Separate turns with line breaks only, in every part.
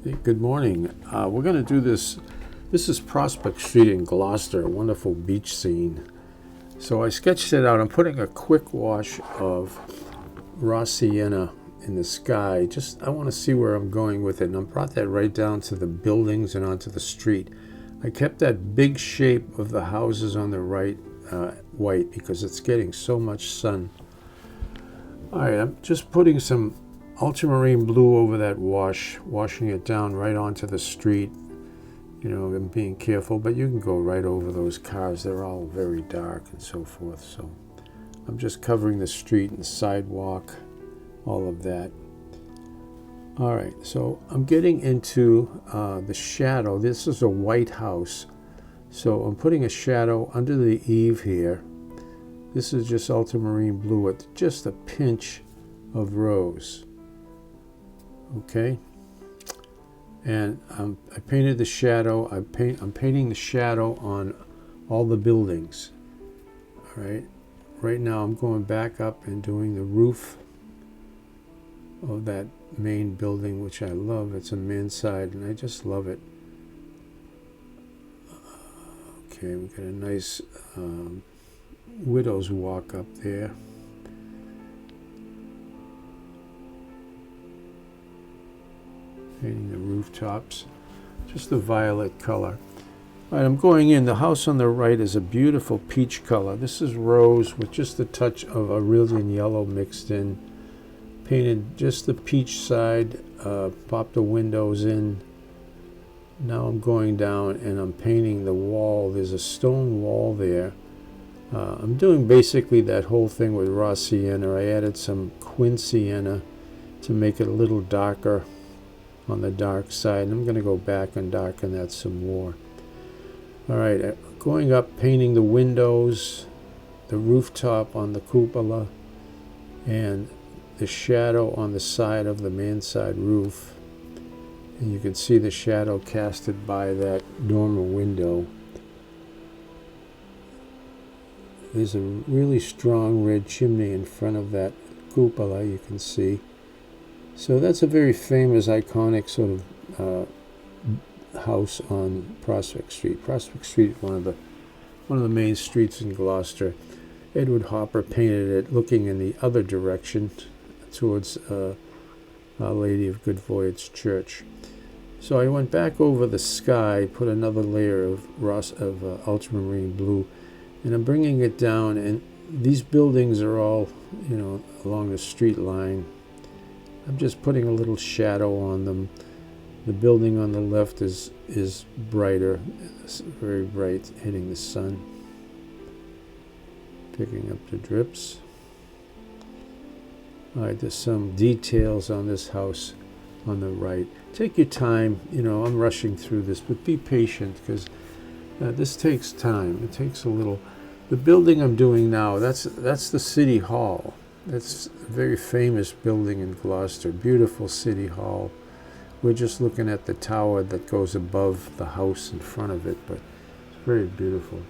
Hey, good morning. We're going to do this. This is Prospect Street in Gloucester, a wonderful beach scene. So I sketched it out. I'm putting a quick wash of raw sienna in the sky. I want to see where I'm going with it. And I brought that right down to the buildings and onto the street. I kept that big shape of the houses on the right white because it's getting so much sun. All right, I'm just putting some ultramarine blue over that wash, washing it down right onto the street. You know, I'm being careful, but you can go right over those cars. They're all very dark and so forth. So I'm just covering the street and the sidewalk, all of that. All right, so I'm getting into the shadow. This is a white house. So I'm putting a shadow under the eave here. This is just ultramarine blue with just a pinch of rose. Okay, and I painted the shadow. I'm painting the shadow on all the buildings. All right, right now I'm going back up and doing the roof of that main building, which I love. It's a manside, and I just love it. Okay, we got a nice widow's walk up there. Painting the rooftops, just the violet color. All right, I'm going in. The house on the right is a beautiful peach color. This is rose with just a touch of Aurelian yellow mixed in. Painted just the peach side, popped the windows in. Now I'm going down and I'm painting the wall. There's a stone wall there. I'm doing basically that whole thing with raw sienna. I added some quin sienna to make it a little darker on the dark side. I'm going to go back and darken that some more. All right, going up, painting the windows, the rooftop on the cupola, and the shadow on the side of the manside roof. And you can see the shadow casted by that dormer window. There's a really strong red chimney in front of that cupola, you can see. So that's a very famous, iconic sort of house on Prospect Street. Prospect Street, one of the main streets in Gloucester. Edward Hopper painted it looking in the other direction towards Our Lady of Good Voyage Church. So I went back over the sky, put another layer of ultramarine blue, and I'm bringing it down. And these buildings are all, you know, along the street line. I'm just putting a little shadow on them. The building on the left is brighter. It's very bright, hitting the sun. Picking up the drips. All right, there's some details on this house on the right. Take your time. You know, I'm rushing through this, but be patient because this takes time. It takes a little. The building I'm doing now, that's the City Hall. That's a very famous building in Gloucester, beautiful City Hall. We're just looking at the tower that goes above the house in front of it, but it's very beautiful.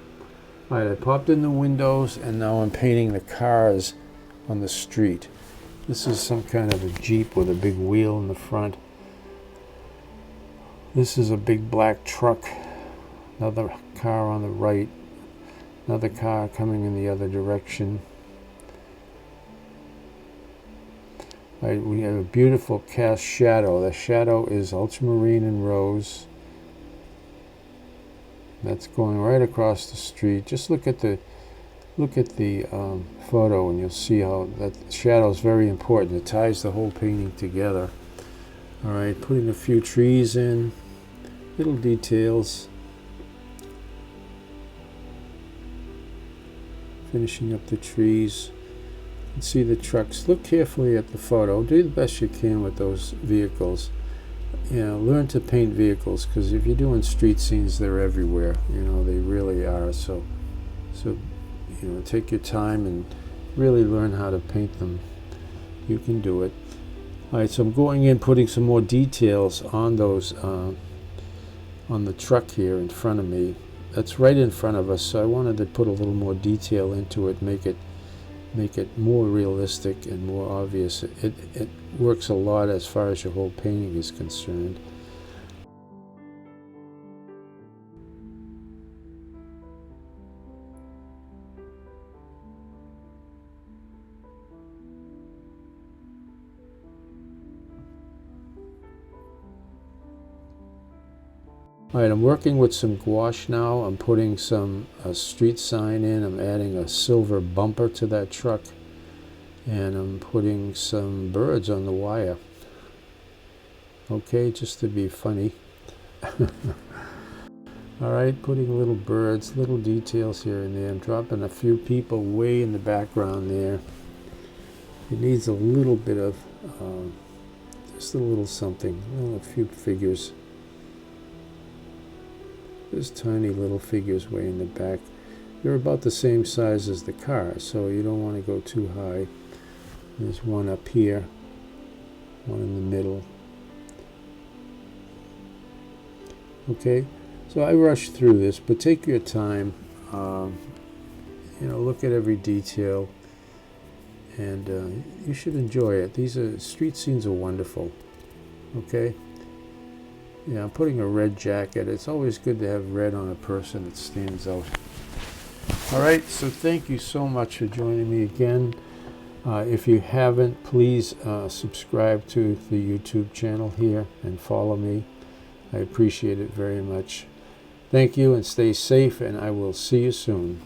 All right, I popped in the windows, and now I'm painting the cars on the street. This is some kind of a Jeep with a big wheel in the front. This is a big black truck. Another car on the right. Another car coming in the other direction. Right, we have a beautiful cast shadow. The shadow is ultramarine and rose. That's going right across the street. Just look at the photo, and you'll see how that shadow is very important. It ties the whole painting together. All right, putting a few trees in, little details. Finishing up the trees. And see the trucks. Look carefully at the photo. Do the best you can with those vehicles. You know, learn to paint vehicles, because if you're doing street scenes, they're everywhere. You know, they really are. So you know, take your time and really learn how to paint them. You can do it. All right, so I'm going in, putting some more details on those on the truck here in front of me. That's right in front of us. So I wanted to put a little more detail into it, make it more realistic and more obvious. It works a lot as far as your whole painting is concerned. All right, I'm working with some gouache now. I'm putting a street sign in. I'm adding a silver bumper to that truck. And I'm putting some birds on the wire. Okay, just to be funny. All right, putting little birds, little details here and there. I'm dropping a few people way in the background there. It needs a little bit of, just a little something, a few figures. There's tiny little figures way in the back. They're about the same size as the car, so you don't want to go too high. There's one up here, one in the middle. Okay, so I rushed through this, but take your time. Look at every detail, and you should enjoy it. These street scenes are wonderful. Okay. Yeah, I'm putting a red jacket. It's always good to have red on a person that stands out. All right, so thank you so much for joining me again. If you haven't, please subscribe to the YouTube channel here and follow me. I appreciate it very much. Thank you and stay safe, and I will see you soon.